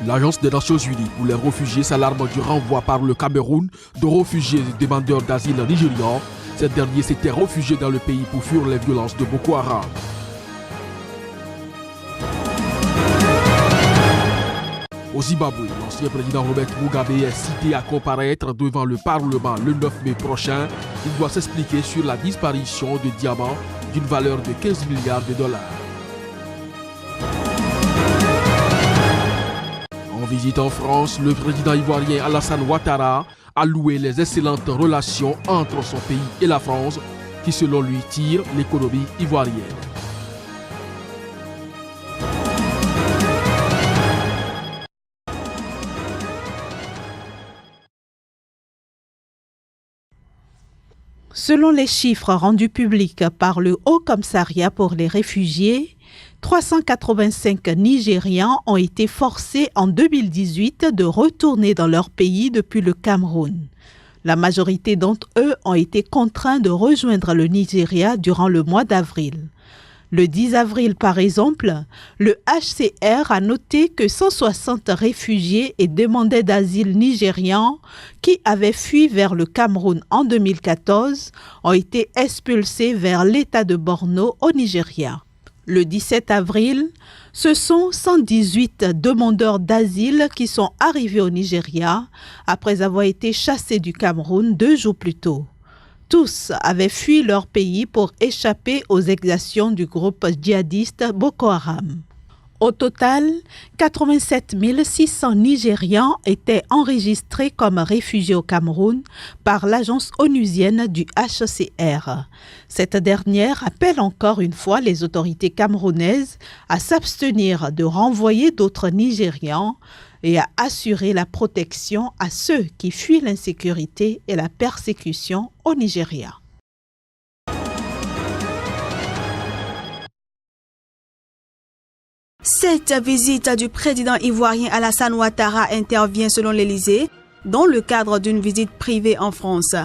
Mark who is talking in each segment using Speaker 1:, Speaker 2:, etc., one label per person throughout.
Speaker 1: L'Agence des Nations Unies pour les réfugiés s'alarme du renvoi par le Cameroun de réfugiés et demandeurs d'asile nigérians. Ces derniers s'étaient réfugiés dans le pays pour fuir les violences de Boko Haram. Au Zimbabwe, l'ancien président Robert Mugabe est cité à comparaître devant le Parlement le 9 mai prochain. Il doit s'expliquer sur la disparition de diamants d'une valeur de 15 milliards de dollars. En visite en France, le président ivoirien Alassane Ouattara a loué les excellentes relations entre son pays et la France, qui selon lui tire l'économie ivoirienne.
Speaker 2: Selon les chiffres rendus publics par le Haut Commissariat pour les réfugiés, 385 Nigérians ont été forcés en 2018 de retourner dans leur pays depuis le Cameroun. La majorité d'entre eux ont été contraints de rejoindre le Nigeria durant le mois d'avril. Le 10 avril, par exemple, le HCR a noté que 160 réfugiés et demandeurs d'asile nigérians qui avaient fui vers le Cameroun en 2014 ont été expulsés vers l'État de Borno au Nigeria. Le 17 avril, ce sont 118 demandeurs d'asile qui sont arrivés au Nigeria après avoir été chassés du Cameroun 2 jours plus tôt. Tous avaient fui leur pays pour échapper aux exactions du groupe djihadiste Boko Haram. Au total, 87 600 Nigérians étaient enregistrés comme réfugiés au Cameroun par l'agence onusienne du HCR. Cette dernière appelle encore une fois les autorités camerounaises à s'abstenir de renvoyer d'autres Nigérians et à assurer la protection à ceux qui fuient l'insécurité et la persécution au Nigeria.
Speaker 3: Cette visite du président ivoirien Alassane Ouattara intervient selon l'Élysée dans le cadre d'une visite privée en France.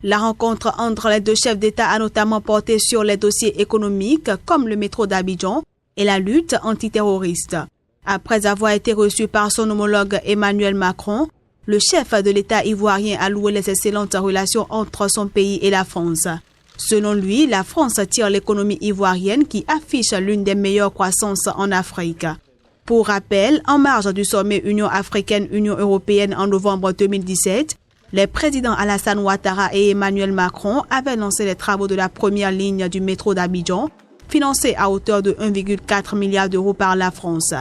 Speaker 3: La rencontre entre les deux chefs d'État a notamment porté sur les dossiers économiques comme le métro d'Abidjan et la lutte antiterroriste. Après avoir été reçu par son homologue Emmanuel Macron, le chef de l'État ivoirien a loué les excellentes relations entre son pays et la France. Selon lui, la France tire l'économie ivoirienne qui affiche l'une des meilleures croissances en Afrique. Pour rappel, en marge du sommet Union africaine-Union européenne en novembre 2017, les présidents Alassane Ouattara et Emmanuel Macron avaient lancé les travaux de la première ligne du métro d'Abidjan, financée à hauteur de 1,4 milliard d'euros par la France.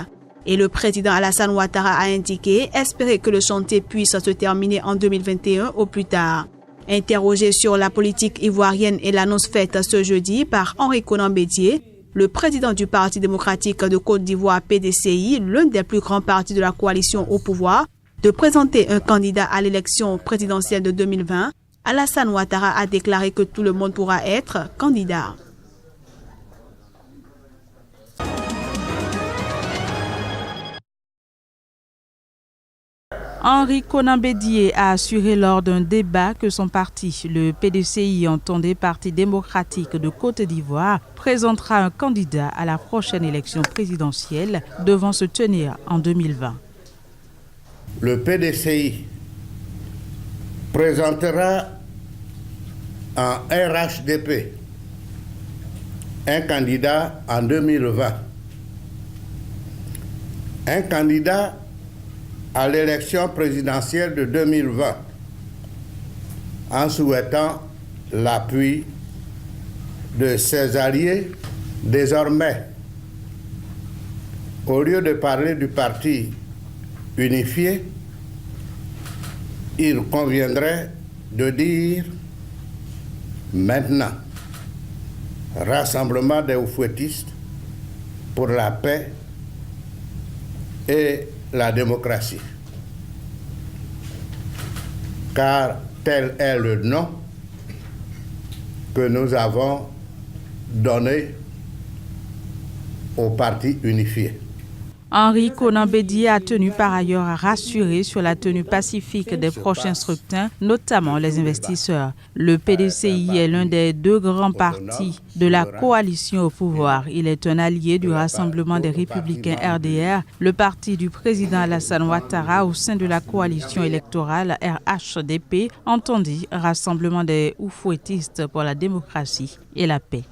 Speaker 3: Et le président Alassane Ouattara a indiqué espérer que le chantier puisse se terminer en 2021 au plus tard. Interrogé sur la politique ivoirienne et l'annonce faite ce jeudi par Henri Konan Bédié, le président du Parti démocratique de Côte d'Ivoire PDCI, l'un des plus grands partis de la coalition au pouvoir, de présenter un candidat à l'élection présidentielle de 2020, Alassane Ouattara a déclaré que tout le monde pourra être candidat.
Speaker 2: Henri Konan Bédié a assuré lors d'un débat que son parti, le PDCI, entendé Parti démocratique de Côte d'Ivoire, présentera un candidat à la prochaine élection présidentielle devant se tenir en 2020.
Speaker 4: Le PDCI présentera en RHDP un candidat en 2020. Un candidat à l'élection présidentielle de 2020 en souhaitant l'appui de ses alliés. Désormais, au lieu de parler du parti unifié, il conviendrait de dire maintenant Rassemblement des oufouettistes pour la paix et la démocratie, car tel est le nom que nous avons donné au parti unifié.
Speaker 2: Henri Konan Bédié a tenu par ailleurs à rassurer sur la tenue pacifique des prochains scrutins, notamment les investisseurs. Le PDCI est l'un des deux grands partis de la coalition au pouvoir. Il est un allié du Rassemblement des Républicains RDR, le parti du président Alassane Ouattara au sein de la coalition électorale RHDP, entendit Rassemblement des Oufouettistes pour la démocratie et la paix.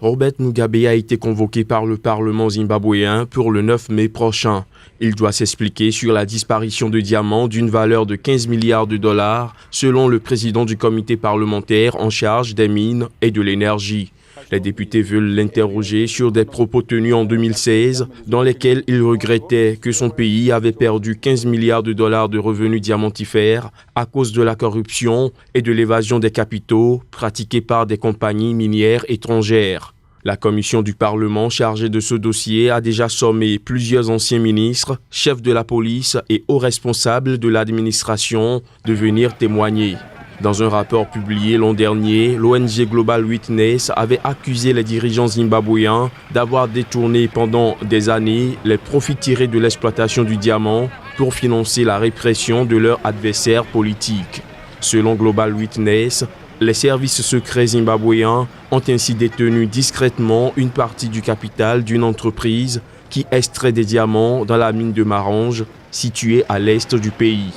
Speaker 5: Robert Mugabe a été convoqué par le Parlement zimbabwéen pour le 9 mai prochain. Il doit s'expliquer sur la disparition de diamants d'une valeur de 15 milliards de dollars, selon le président du comité parlementaire en charge des mines et de l'énergie. Les députés veulent l'interroger sur des propos tenus en 2016, dans lesquels il regrettait que son pays avait perdu 15 milliards de dollars de revenus diamantifères à cause de la corruption et de l'évasion des capitaux pratiquée par des compagnies minières étrangères. La commission du Parlement chargée de ce dossier a déjà sommé plusieurs anciens ministres, chefs de la police et hauts responsables de l'administration de venir témoigner. Dans un rapport publié l'an dernier, l'ONG Global Witness avait accusé les dirigeants zimbabwéens d'avoir détourné pendant des années les profits tirés de l'exploitation du diamant pour financer la répression de leurs adversaires politiques. Selon Global Witness, les services secrets zimbabwéens ont ainsi détenu discrètement une partie du capital d'une entreprise qui extrait des diamants dans la mine de Marange, située à l'est du pays.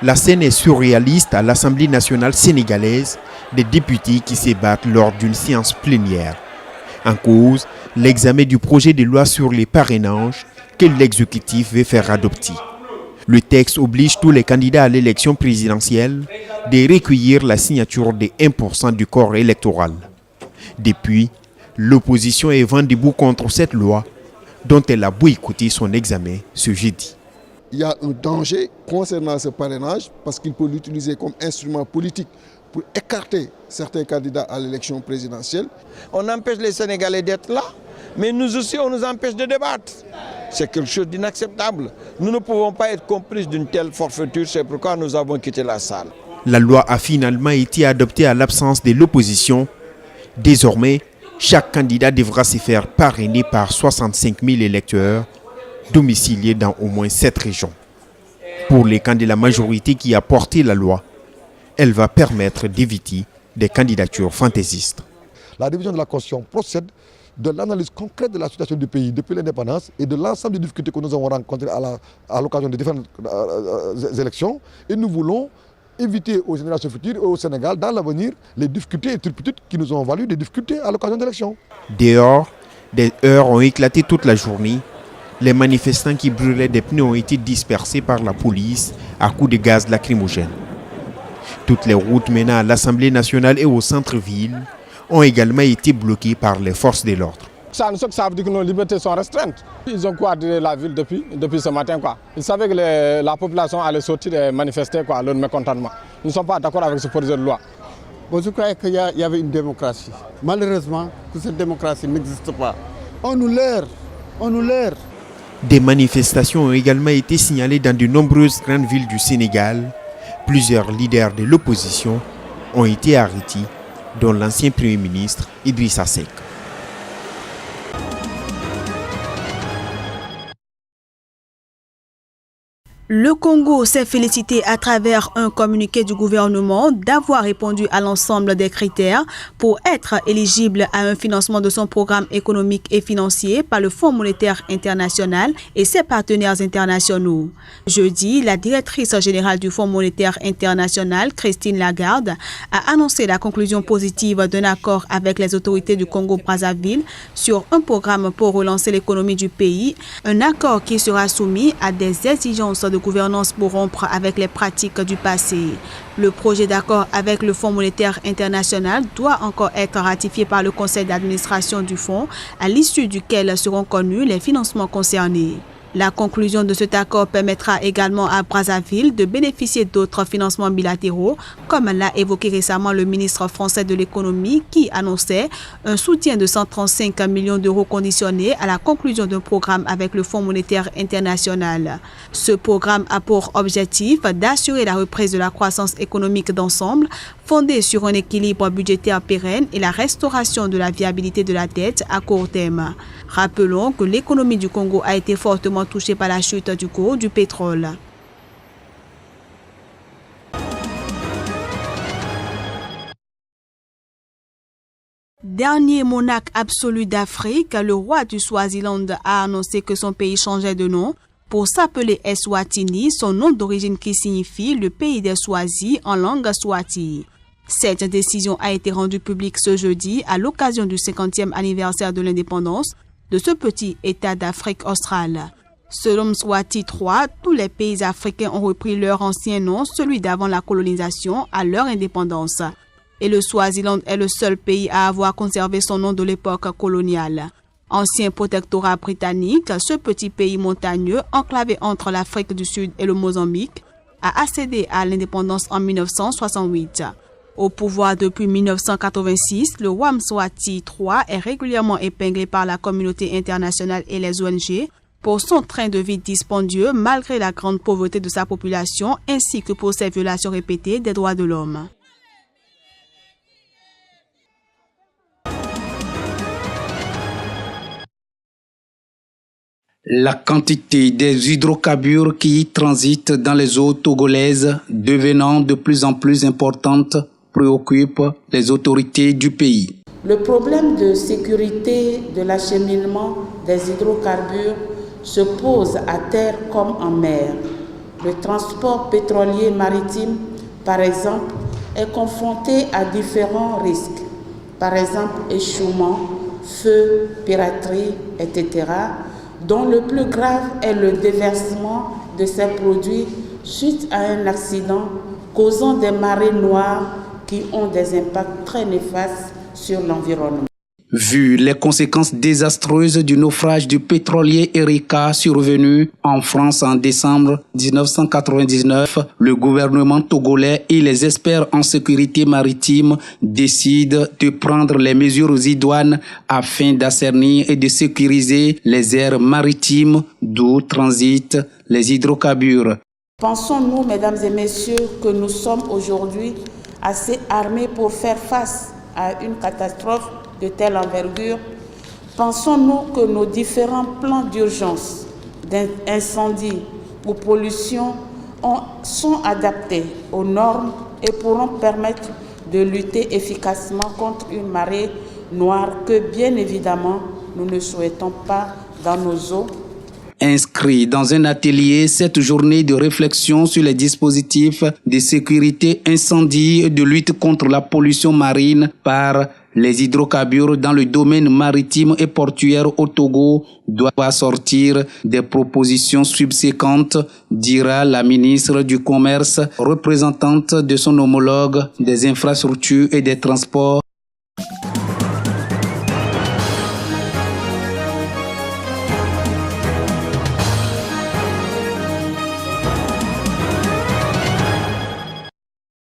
Speaker 6: La scène est surréaliste à l'Assemblée nationale sénégalaise, des députés qui se battent lors d'une séance plénière. En cause, l'examen du projet de loi sur les parrainages que l'exécutif veut faire adopter. Le texte oblige tous les candidats à l'élection présidentielle de recueillir la signature de 1% du corps électoral. Depuis, l'opposition est vent debout contre cette loi dont elle a boycotté son examen ce jeudi.
Speaker 7: Il y a un danger concernant ce parrainage parce qu'il peut l'utiliser comme instrument politique pour écarter certains candidats à l'élection présidentielle.
Speaker 8: On empêche les Sénégalais d'être là, mais nous aussi on nous empêche de débattre. C'est quelque chose d'inacceptable. Nous ne pouvons pas être complices d'une telle forfaiture, c'est pourquoi nous avons quitté la salle.
Speaker 6: La loi a finalement été adoptée à l'absence de l'opposition. Désormais, chaque candidat devra se faire parrainer par 65 000 électeurs domiciliés dans au moins 7 régions. Pour les camps de la majorité qui a porté la loi, elle va permettre d'éviter des candidatures fantaisistes.
Speaker 7: La révision de la Constitution procède de l'analyse concrète de la situation du pays depuis l'indépendance et de l'ensemble des difficultés que nous avons rencontrées à l'occasion des différentes élections. Et nous voulons éviter aux générations futures et au Sénégal, dans l'avenir, les difficultés et turpitudes qui nous ont valu des difficultés à l'occasion d'élections.
Speaker 6: Dehors, des heurts ont éclaté toute la journée. Les manifestants qui brûlaient des pneus ont été dispersés par la police à coups de gaz lacrymogène. Toutes les routes menant à l'Assemblée nationale et au centre-ville ont également été bloquées par les forces de l'ordre.
Speaker 9: Ça veut dire que nos libertés sont restreintes. Ils ont quadrillé la ville depuis ce matin. Ils savaient que la population allait sortir et manifester leur mécontentement. Nous ne sommes pas d'accord avec ce projet de loi.
Speaker 10: Je croyais qu'il y avait une démocratie. Malheureusement, que cette démocratie n'existe pas. On nous leurre.
Speaker 6: Des manifestations ont également été signalées dans de nombreuses grandes villes du Sénégal. Plusieurs leaders de l'opposition ont été arrêtés, dont l'ancien Premier ministre Idrissa Seck.
Speaker 3: Le Congo s'est félicité à travers un communiqué du gouvernement d'avoir répondu à l'ensemble des critères pour être éligible à un financement de son programme économique et financier par le Fonds monétaire international et ses partenaires internationaux. Jeudi, la directrice générale du Fonds monétaire international, Christine Lagarde, a annoncé la conclusion positive d'un accord avec les autorités du Congo-Brazzaville sur un programme pour relancer l'économie du pays, un accord qui sera soumis à des exigences de gouvernance pour rompre avec les pratiques du passé. Le projet d'accord avec le Fonds monétaire international doit encore être ratifié par le conseil d'administration du fonds, à l'issue duquel seront connus les financements concernés. La conclusion de cet accord permettra également à Brazzaville de bénéficier d'autres financements bilatéraux, comme l'a évoqué récemment le ministre français de l'économie qui annonçait un soutien de 135 millions d'euros conditionnés à la conclusion d'un programme avec le Fonds monétaire international. Ce programme a pour objectif d'assurer la reprise de la croissance économique d'ensemble, fondée sur un équilibre budgétaire pérenne et la restauration de la viabilité de la dette à court terme. Rappelons que l'économie du Congo a été fortement touchée par la chute du cours du pétrole. Dernier monarque absolu d'Afrique, le roi du Swaziland a annoncé que son pays changeait de nom pour s'appeler Eswatini, son nom d'origine qui signifie le pays des Swazis en langue swati. Cette décision a été rendue publique ce jeudi à l'occasion du 50e anniversaire de l'indépendance de ce petit État d'Afrique australe. Selon Mswati III, tous les pays africains ont repris leur ancien nom, celui d'avant la colonisation, à leur indépendance. Et le Swaziland est le seul pays à avoir conservé son nom de l'époque coloniale. Ancien protectorat britannique, ce petit pays montagneux, enclavé entre l'Afrique du Sud et le Mozambique, a accédé à l'indépendance en 1968. Au pouvoir depuis 1986, le roi Mswati III est régulièrement épinglé par la communauté internationale et les ONG pour son train de vie dispendieux malgré la grande pauvreté de sa population ainsi que pour ses violations répétées des droits de l'homme.
Speaker 11: La quantité des hydrocarbures qui transitent dans les eaux togolaises devenant de plus en plus importante préoccupe les autorités du pays.
Speaker 12: Le problème de sécurité de l'acheminement des hydrocarbures se pose à terre comme en mer. Le transport pétrolier maritime, par exemple, est confronté à différents risques, par exemple échouement, feu, piraterie, etc., dont le plus grave est le déversement de ces produits suite à un accident causant des marées noires qui ont des impacts très néfastes sur l'environnement.
Speaker 11: Vu les conséquences désastreuses du naufrage du pétrolier Erika survenu en France en décembre 1999, le gouvernement togolais et les experts en sécurité maritime décident de prendre les mesures idoines afin d'assainir et de sécuriser les aires maritimes d'où transitent les hydrocarbures.
Speaker 12: Pensons-nous, mesdames et messieurs, que nous sommes aujourd'hui assez armés pour faire face à une catastrophe de telle envergure? Pensons-nous que nos différents plans d'urgence, d'incendie ou pollution sont adaptés aux normes et pourront permettre de lutter efficacement contre une marée noire que, bien évidemment, nous ne souhaitons pas dans nos eaux?
Speaker 11: Inscrit dans un atelier, cette journée de réflexion sur les dispositifs de sécurité incendie et de lutte contre la pollution marine par les hydrocarbures dans le domaine maritime et portuaire au Togo doit sortir des propositions subséquentes, dira la ministre du Commerce, représentante de son homologue des infrastructures et des transports,